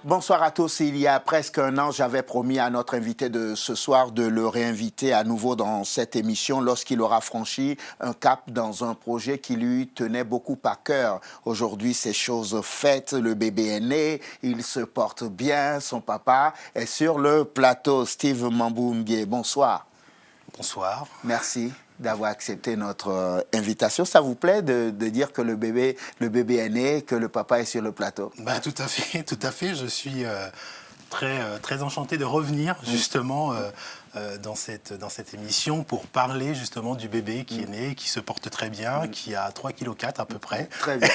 Bonsoir à tous. Il y a presque un an, j'avais promis à notre invité de ce soir de le réinviter à nouveau dans cette émission lorsqu'il aura franchi un cap dans un projet qui lui tenait beaucoup à cœur. Aujourd'hui, c'est chose faite. Le bébé est né, il se porte bien, son papa est sur le plateau. Steve Mambou-Ngué, bonsoir. Bonsoir. Merci d'avoir accepté notre invitation. Ça vous plaît de dire que le bébé est né, que le papa est sur le plateau? Tout à fait, tout à fait. Je suis très enchanté de revenir justement dans cette émission pour parler justement du bébé qui est né, qui se porte très bien, qui a 3,4 kg à peu près. Très bien.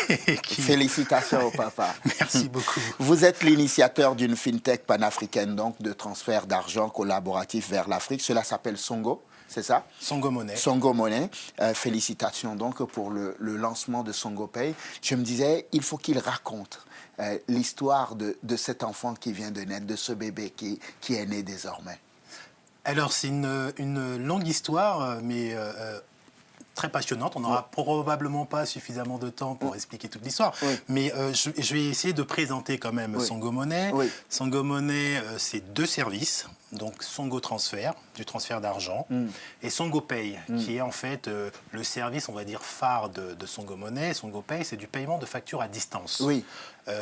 Félicitations au papa. Merci beaucoup. Vous êtes l'initiateur d'une fintech panafricaine donc de transfert d'argent collaboratif vers l'Afrique. Cela s'appelle Songo. C'est ça? Songo Money. Songo Money. Félicitations donc pour le lancement de Songo Pay. Je me disais, il faut qu'il raconte l'histoire de cet enfant qui vient de naître, de ce bébé qui est né désormais. Alors, c'est une longue histoire, mais très passionnante. On n'aura probablement pas suffisamment de temps pour expliquer toute l'histoire. Mais je vais essayer de présenter quand même Songo Money. Songo Money, c'est deux services. Donc Songo Transfert, du transfert d'argent, et Songo Pay, qui est en fait le service, on va dire, phare de Songo Money. Songo Pay, c'est du paiement de factures à distance,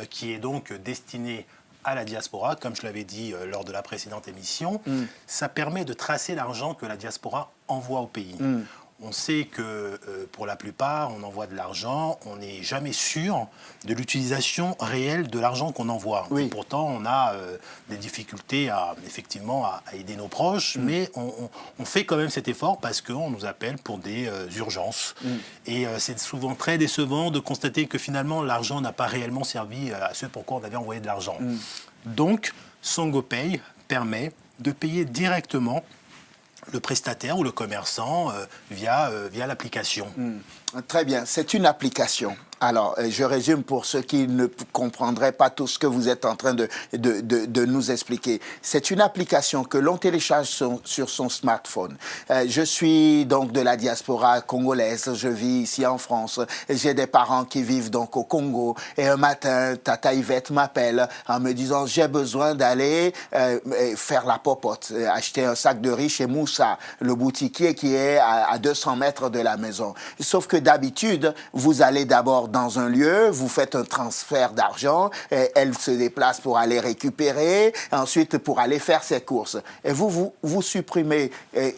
qui est donc destiné à la diaspora, comme je l'avais dit lors de la précédente émission. Ça permet de tracer l'argent que la diaspora envoie au pays. On sait que pour la plupart, on envoie de l'argent, on n'est jamais sûr de l'utilisation réelle de l'argent qu'on envoie. Et pourtant, on a des difficultés effectivement à aider nos proches, mais on fait quand même cet effort parce qu'on nous appelle pour des urgences. Et c'est souvent très décevant de constater que finalement, l'argent n'a pas réellement servi à ce pourquoi on avait envoyé de l'argent. Donc, Songo Pay permet de payer directement le prestataire ou le commerçant via l'application. Très bien, c'est une application. Alors, je résume pour ceux qui ne comprendraient pas tout ce que vous êtes en train de nous expliquer. C'est une application que l'on télécharge sur son smartphone. Je suis donc de la diaspora congolaise, je vis ici en France. J'ai des parents qui vivent donc au Congo. Et un matin, Tata Yvette m'appelle en me disant « J'ai besoin d'aller faire la popote, acheter un sac de riz chez Moussa, le boutiquier qui est à 200 mètres de la maison. » Sauf que d'habitude, vous allez d'abord dans un lieu, vous faites un transfert d'argent, elle se déplace pour aller récupérer, ensuite pour aller faire ses courses. Et vous supprimez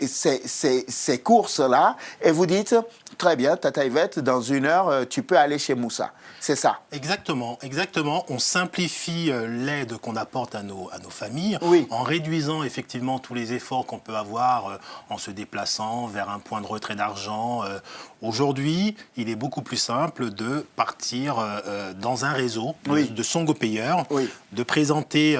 ces courses-là et vous dites, très bien, Tata Yvette, dans 1 heure, tu peux aller chez Moussa. C'est ça? Exactement, exactement. On simplifie l'aide qu'on apporte à nos familles en réduisant effectivement tous les efforts qu'on peut avoir en se déplaçant vers un point de retrait d'argent. Aujourd'hui, il est beaucoup plus simple de partir dans un réseau de Songo Payer, de présenter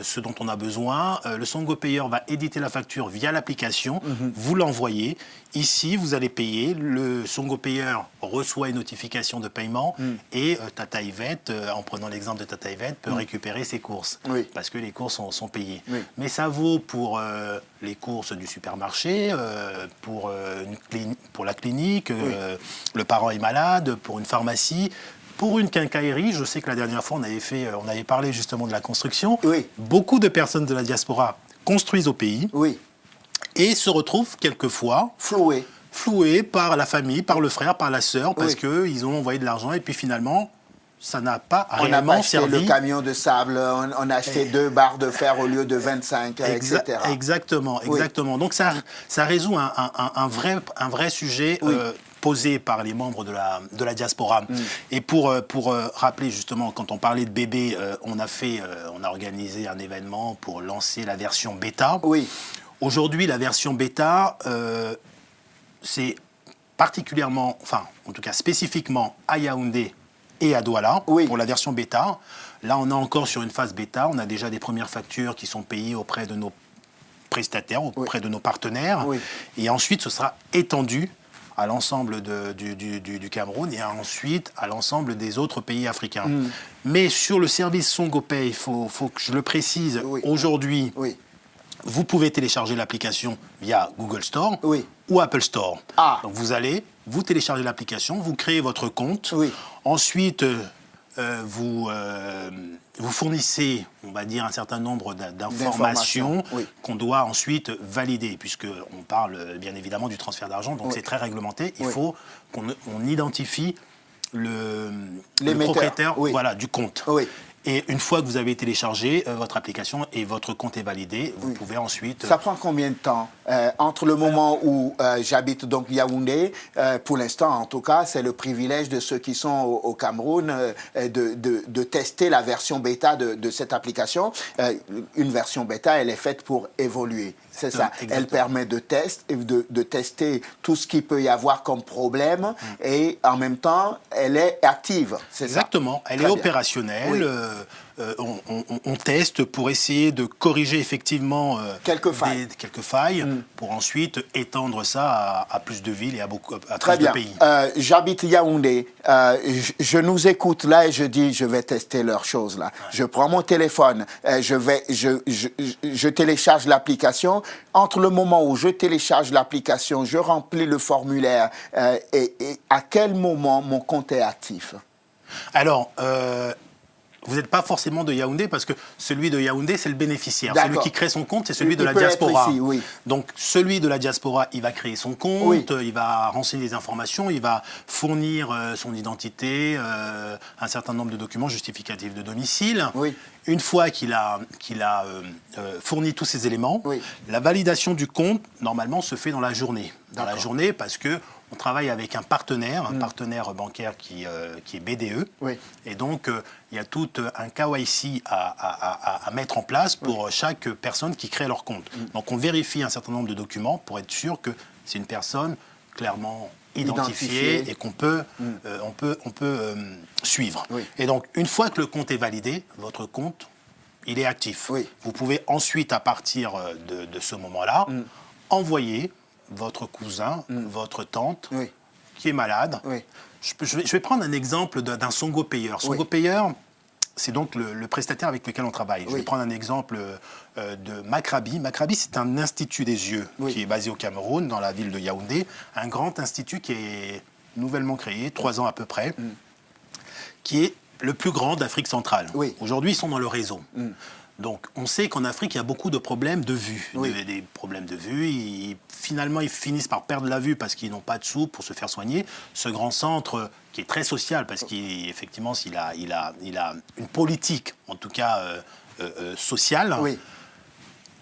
ce dont on a besoin. Le Songo Payer va éditer la facture via l'application, vous l'envoyez. Ici, vous allez payer. Le Songo Payer reçoit une notification de paiement et Tata Yvette, en prenant l'exemple de Tata Yvette, peut récupérer ses courses parce que les courses sont payées. Mais ça vaut pour les courses du supermarché, pour la clinique, le parent est malade, pour une pharmacie. Pour une quincaillerie, je sais que la dernière fois, on avait parlé justement de la construction. Beaucoup de personnes de la diaspora construisent au pays et se retrouvent quelquefois floués par la famille, par le frère, par la sœur, parce qu'ils ont envoyé de l'argent et puis finalement, ça n'a pas réellement servi. On a acheté le camion de sable, on a acheté 2 barres de fer au lieu de 25, etc. Exactement, exactement. Donc ça résout un vrai sujet posé par les membres de la diaspora. Et pour rappeler justement, quand on parlait de bébé, on a organisé un événement pour lancer la version bêta. Aujourd'hui, la version bêta, c'est particulièrement, enfin, en tout cas spécifiquement à Yaoundé et à Douala pour la version bêta. Là, on est encore sur une phase bêta. On a déjà des premières factures qui sont payées auprès de nos prestataires, auprès de nos partenaires. Et ensuite, ce sera étendu à l'ensemble du Cameroun et ensuite à l'ensemble des autres pays africains. Mais sur le service Songo Pay, il faut que je le précise, aujourd'hui, Vous pouvez télécharger l'application via Google Store ou Apple Store. Donc vous téléchargez l'application, vous créez votre compte. Ensuite, vous fournissez, on va dire, un certain nombre d'informations qu'on doit ensuite valider, puisqu'on parle bien évidemment du transfert d'argent, donc c'est très réglementé. Il faut qu'on identifie le propriétaire du compte. Et une fois que vous avez téléchargé votre application et votre compte est validé, vous pouvez ensuite... Ça prend combien de temps entre le moment où j'habite donc Yaoundé, pour l'instant en tout cas, c'est le privilège de ceux qui sont au Cameroun de tester la version bêta de cette application. Une version bêta, elle est faite pour évoluer. C'est ça. Exactement. Elle permet de tester tout ce qu'il peut y avoir comme problème et en même temps, elle est active. Exactement. Elle est opérationnelle. On teste pour essayer de corriger effectivement quelques failles pour ensuite étendre ça à plus de villes et à plus de pays. J'habite Yaoundé. Je nous écoute là et je dis je vais tester leurs choses là. Je prends mon téléphone, je télécharge l'application. Entre le moment où je télécharge l'application, je remplis le formulaire et à quel moment mon compte est actif? Alors, vous n'êtes pas forcément de Yaoundé parce que celui de Yaoundé, c'est le bénéficiaire. Celui qui crée son compte, c'est celui de la diaspora. Ici, Donc, celui de la diaspora, il va créer son compte, il va renseigner des informations, il va fournir son identité, un certain nombre de documents justificatifs de domicile. Une fois qu'il a fourni tous ces éléments, la validation du compte, normalement, se fait dans la journée. Dans la journée, parce que on travaille avec un partenaire bancaire qui est BDE. Et donc, il y a tout un KYC à mettre en place pour chaque personne qui crée leur compte. Donc, on vérifie un certain nombre de documents pour être sûr que c'est une personne clairement identifiée et qu'on peut, on peut suivre. Et donc, une fois que le compte est validé, votre compte, il est actif. Vous pouvez ensuite, à partir de ce moment-là, envoyer votre cousin, votre tante, qui est malade. Je vais prendre un exemple d'un Songo Payer. Songo Payer, c'est donc le prestataire avec lequel on travaille. Je vais prendre un exemple de Macrabi. Macrabi, c'est un institut des yeux qui est basé au Cameroun, dans la ville de Yaoundé. Un grand institut qui est nouvellement créé, 3 ans à peu près, qui est le plus grand d'Afrique centrale. Aujourd'hui, ils sont dans le réseau. Donc, on sait qu'en Afrique, il y a beaucoup de problèmes de vue. Des problèmes de vue. Finalement, ils finissent par perdre la vue parce qu'ils n'ont pas de sous pour se faire soigner. Ce grand centre, qui est très social, parce qu'effectivement, il a une politique, en tout cas sociale.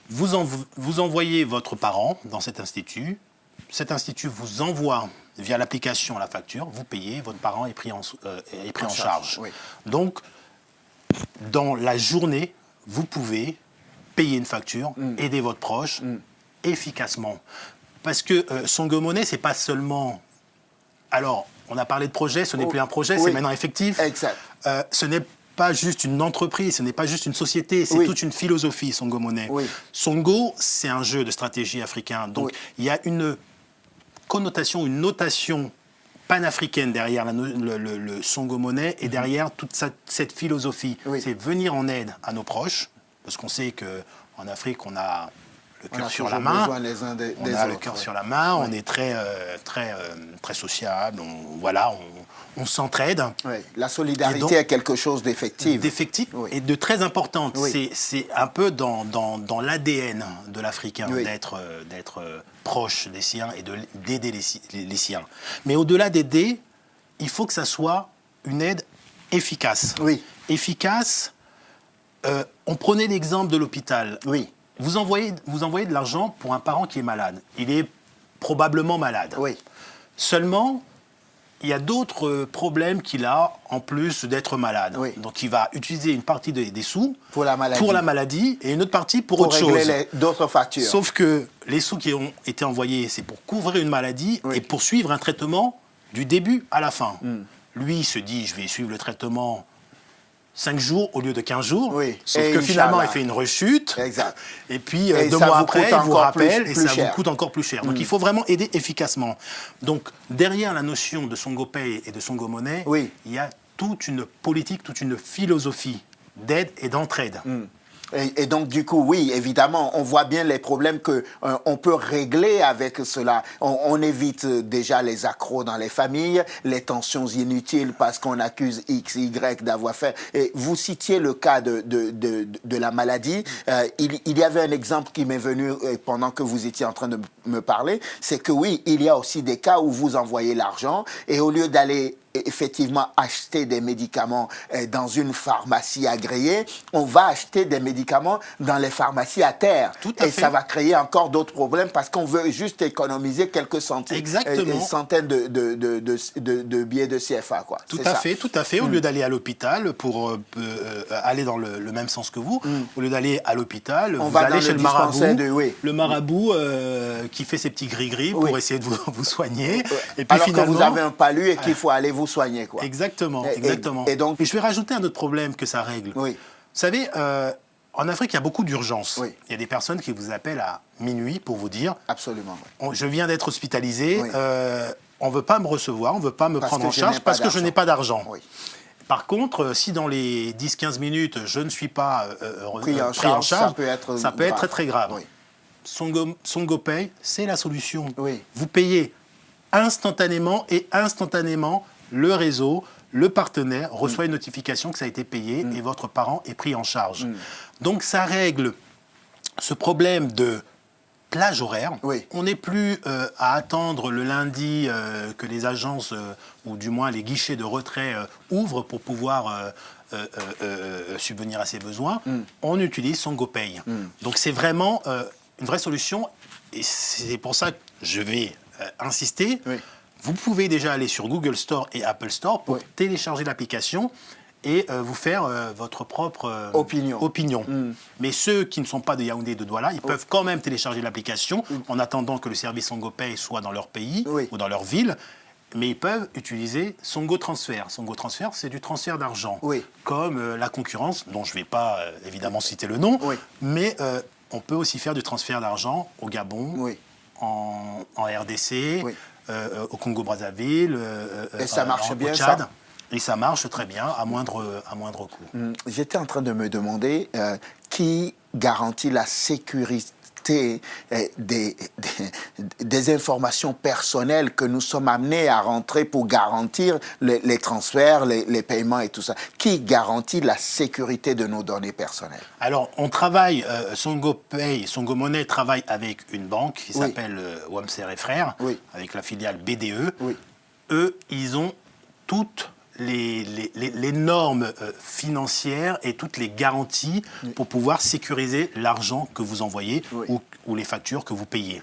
Vous envoyez votre parent dans cet institut. Cet institut vous envoie, via l'application, la facture. Vous payez, votre parent est pris en charge. Donc, dans la journée, vous pouvez payer une facture, aider votre proche efficacement. Parce que Songo Money, ce n'est pas seulement... Alors, on a parlé de projet, ce n'est plus un projet, c'est maintenant effectif. Exact. Ce n'est pas juste une entreprise, ce n'est pas juste une société, c'est toute une philosophie, Songo Money. Songo, c'est un jeu de stratégie africain. Donc, il y a une connotation, une notation panafricaine derrière le Songo Money et derrière toute cette philosophie. C'est venir en aide à nos proches, parce qu'on sait qu'en Afrique, on a le cœur sur la main. On a le cœur sur la main, on est très sociable, on s'entraide. La solidarité est quelque chose d'effectif. Et de très importante. C'est un peu dans l'ADN de l'Africain d'être proche des siens et d'aider les siens. Mais au-delà d'aider, il faut que ça soit une aide efficace. Efficace, on prenait l'exemple de l'hôpital. Vous envoyez de l'argent pour un parent qui est malade. Il est probablement malade. Seulement, il y a d'autres problèmes qu'il a en plus d'être malade. Donc, il va utiliser une partie des sous pour la maladie et une autre partie pour autre chose. Régler d'autres factures. Sauf que les sous qui ont été envoyés, c'est pour couvrir une maladie et pour suivre un traitement du début à la fin. Lui, il se dit, je vais suivre le traitement 5 jours au lieu de 15 jours. Sauf que finalement, il fait une rechute. Et puis, 2 mois après, il vous rappelle et ça vous coûte encore plus cher. Donc, il faut vraiment aider efficacement. Donc, derrière la notion de Songo Pay et de Songo Money, il y a toute une politique, toute une philosophie d'aide et d'entraide. Et donc, du coup, oui, évidemment, on voit bien les problèmes que on peut régler avec cela. On évite déjà les accros dans les familles, les tensions inutiles parce qu'on accuse X, Y d'avoir fait. Et vous citiez le cas de la maladie. Il y avait un exemple qui m'est venu pendant que vous étiez en train de me parler. C'est que oui, il y a aussi des cas où vous envoyez l'argent et au lieu d'aller effectivement acheter des médicaments dans une pharmacie agréée, on va acheter des médicaments dans les pharmacies à terre. Tout à fait. Ça va créer encore d'autres problèmes parce qu'on veut juste économiser quelques centimes, centaines de billets de CFA. Quoi. Tout à fait. Au lieu d'aller à l'hôpital pour aller dans le même sens que vous, au lieu d'aller à l'hôpital, vous allez chez le marabout, le marabout qui fait ses petits gris-gris pour essayer de vous soigner. Et puis alors finalement, que vous avez un palu et qu'il faut aller vous soigner. Quoi. Exactement. Et donc, je vais rajouter un autre problème que ça règle. Oui. Vous savez, en Afrique, il y a beaucoup d'urgences. Oui. Il y a des personnes qui vous appellent à minuit pour vous dire absolument. je viens d'être hospitalisé, Oui. On ne veut pas me recevoir, on ne veut pas me prendre en charge parce que je n'ai pas d'argent. Oui. Par contre, si dans les 10-15 minutes, je ne suis pas pris en charge, ça peut être très très grave. Oui. SongoPay, c'est la solution. Oui. Vous payez instantanément le réseau, le partenaire reçoit une notification que ça a été payé et votre parent est pris en charge. Donc ça règle ce problème de plage horaire. Oui. On n'est plus à attendre le lundi que les agences, ou du moins les guichets de retrait ouvrent pour pouvoir subvenir à ses besoins. On utilise SongoPay. Donc c'est vraiment une vraie solution et c'est pour ça que je vais insister. Oui. Vous pouvez déjà aller sur Google Store et Apple Store pour télécharger l'application et vous faire votre propre opinion. Mais ceux qui ne sont pas de Yaoundé et de Douala, ils peuvent quand même télécharger l'application en attendant que le service SongoPay soit dans leur pays ou dans leur ville. Mais ils peuvent utiliser Songo Transfert. Songo Transfert, c'est du transfert d'argent. Comme la concurrence, dont je ne vais pas évidemment citer le nom, mais on peut aussi faire du transfert d'argent au Gabon, en RDC, au Congo-Brazzaville, et ça marche bien, Tchad. ça. Et ça marche très bien, à moindre coût. J'étais en train de me demander qui garantit la sécurité des informations personnelles que nous sommes amenés à rentrer pour garantir les transferts, les paiements et tout ça. Qui garantit la sécurité de nos données personnelles? Alors, on travaille, SongoPay, Songo Money travaille avec une banque qui s'appelle Wamser et Frères, avec la filiale BDE. Eux, ils ont toutes les normes financières et toutes les garanties pour pouvoir sécuriser l'argent que vous envoyez ou les factures que vous payez.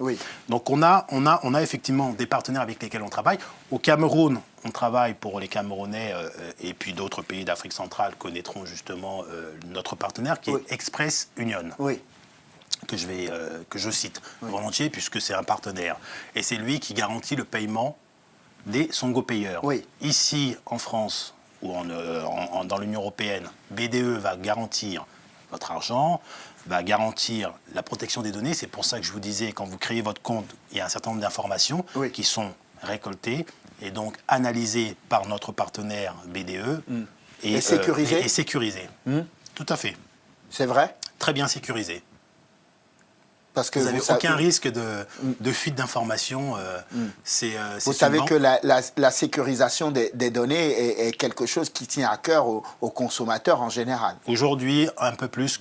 Donc on a effectivement des partenaires avec lesquels on travaille. Au Cameroun, on travaille pour les Camerounais et puis d'autres pays d'Afrique centrale connaîtront justement notre partenaire qui est Express Union. Que je cite volontiers puisque c'est un partenaire. Et c'est lui qui garantit le paiement des Songo-payeurs. Ici, en France ou dans l'Union européenne, BDE va garantir votre argent, va garantir la protection des données. C'est pour ça que je vous disais, quand vous créez votre compte, il y a un certain nombre d'informations qui sont récoltées et donc analysées par notre partenaire BDE et sécurisées. Tout à fait. C'est vrai? Très bien sécurisées. Parce que vous n'avez aucun risque de fuite d'informations. Vous savez que la sécurisation des données est quelque chose qui tient à cœur aux consommateurs en général. Aujourd'hui, un peu plus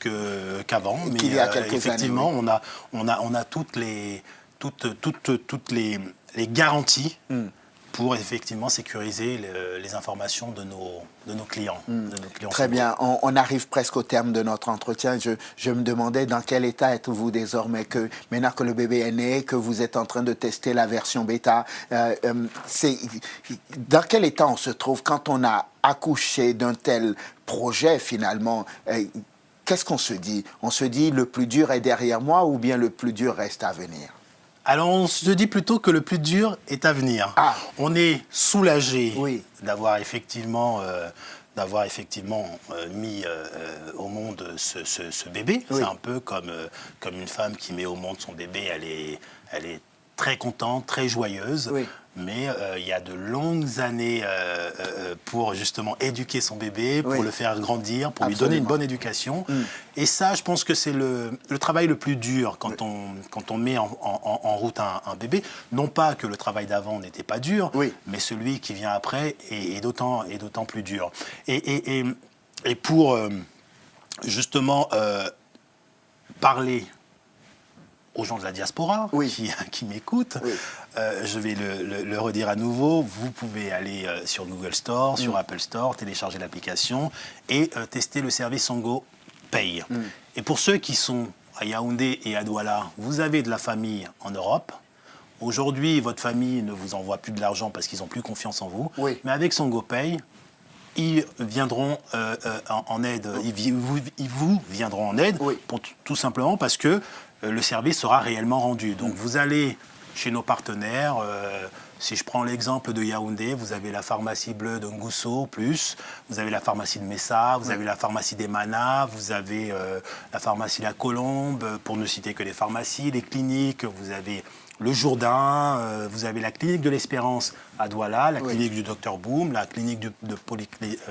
qu'avant, mais qu'il y a quelques effectivement, années, on a toutes les garanties pour effectivement sécuriser les informations de nos clients. Très bien. On arrive presque au terme de notre entretien. Je me demandais dans quel état êtes-vous désormais, maintenant que le bébé est né, que vous êtes en train de tester la version bêta. Dans quel état on se trouve quand on a accouché d'un tel projet finalement? Qu'est-ce qu'on se dit? On se dit le plus dur est derrière moi ou bien le plus dur reste à venir? Alors, on se dit plutôt que le plus dur est à venir. On est soulagé d'avoir effectivement, mis au monde ce bébé. C'est un peu comme une femme qui met au monde son bébé. Elle est très contente, très joyeuse. Oui. Mais il y a de longues années pour justement éduquer son bébé, pour le faire grandir, pour lui donner une bonne éducation. Et ça, je pense que c'est le travail le plus dur quand on met en route un bébé. Non pas que le travail d'avant n'était pas dur, mais celui qui vient après est d'autant plus dur. Et pour justement parler aux gens de la diaspora qui m'écoutent, je vais le redire à nouveau, vous pouvez aller sur Google Store, sur Apple Store, télécharger l'application et tester le service Songo Pay. Et pour ceux qui sont à Yaoundé et à Douala, vous avez de la famille en Europe. Aujourd'hui, votre famille ne vous envoie plus de l'argent parce qu'ils n'ont plus confiance en vous. Mais avec Songo Pay, ils viendront en aide, ils vous viendront en aide, tout simplement parce que le service sera réellement rendu. Donc vous allez chez nos partenaires, si je prends l'exemple de Yaoundé, vous avez la pharmacie bleue de Ngousso, vous avez la pharmacie de Messa, vous avez la pharmacie des Manas, vous avez la pharmacie La Colombe, pour ne citer que les pharmacies, les cliniques, vous avez le Jourdain, vous avez la clinique de l'Espérance à Douala, la clinique du Dr Boom, la clinique de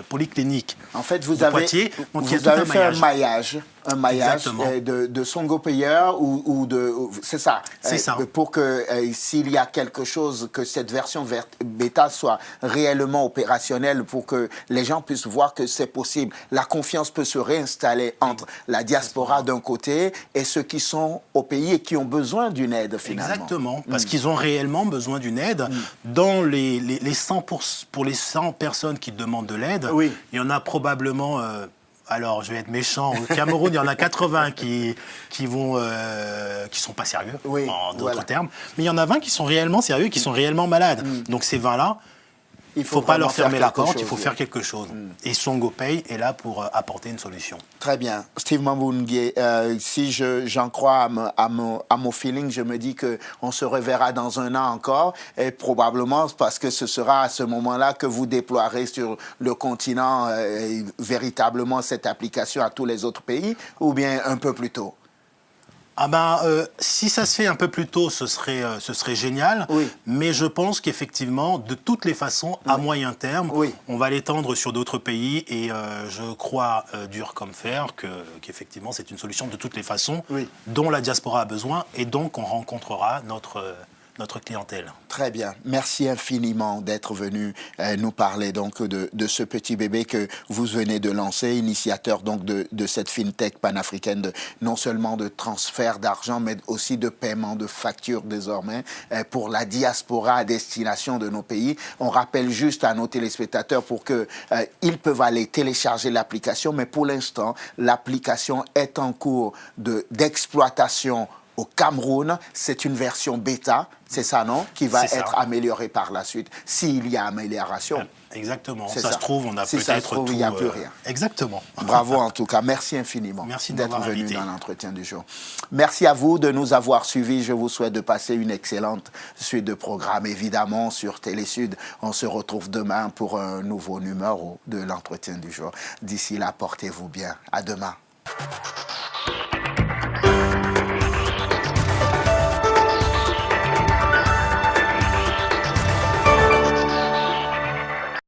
Polyclinique. En fait, vous avez Poitiers. Donc, vous avez fait un maillage de Songo Payeur ou de... C'est ça. C'est ça. Pour que s'il y a quelque chose, que cette version bêta soit réellement opérationnelle pour que les gens puissent voir que c'est possible. La confiance peut se réinstaller entre la diaspora d'un côté et ceux qui sont au pays et qui ont besoin d'une aide finalement. Exactement, parce qu'ils ont réellement besoin d'une aide. Dans les 100 pour les 100 personnes qui demandent de l'aide, il y en a probablement... alors, je vais être méchant. Au Cameroun, il y en a 80 qui sont pas sérieux, en d'autres termes. Mais il y en a 20 qui sont réellement sérieux, qui sont réellement malades. Donc, ces 20-là, il ne faut pas leur fermer la porte, il faut faire quelque chose. Et Songo Pay est là pour apporter une solution. Très bien. Steve Mambungue, si j'en crois à mon feeling, je me dis qu'on se reverra dans un an encore, et probablement parce que ce sera à ce moment-là que vous déploierez sur le continent véritablement cette application à tous les autres pays, ou bien un peu plus tôt? Si ça se fait un peu plus tôt, ce serait génial. Mais je pense qu'effectivement, de toutes les façons, à moyen terme, on va l'étendre sur d'autres pays. Et je crois, dur comme fer, qu'effectivement, c'est une solution de toutes les façons dont la diaspora a besoin et donc on rencontrera notre clientèle. Très bien. Merci infiniment d'être venu nous parler donc de ce petit bébé que vous venez de lancer, initiateur donc de cette fintech panafricaine, non seulement de transfert d'argent, mais aussi de paiement de factures désormais pour la diaspora à destination de nos pays. On rappelle juste à nos téléspectateurs pour qu'ils peuvent aller télécharger l'application, mais pour l'instant, l'application est en cours d'exploitation au Cameroun. C'est une version bêta, c'est ça, non? Qui va être améliorée par la suite, s'il y a amélioration. Exactement. Ça se trouve, on a peut-être tout... il n'y a plus rien. Exactement. Bravo en tout cas. Merci infiniment d'être venu dans l'entretien du jour. Merci à vous de nous avoir suivis. Je vous souhaite de passer une excellente suite de programmes. Évidemment, sur Télésud, on se retrouve demain pour un nouveau numéro de l'entretien du jour. D'ici là, portez-vous bien. À demain.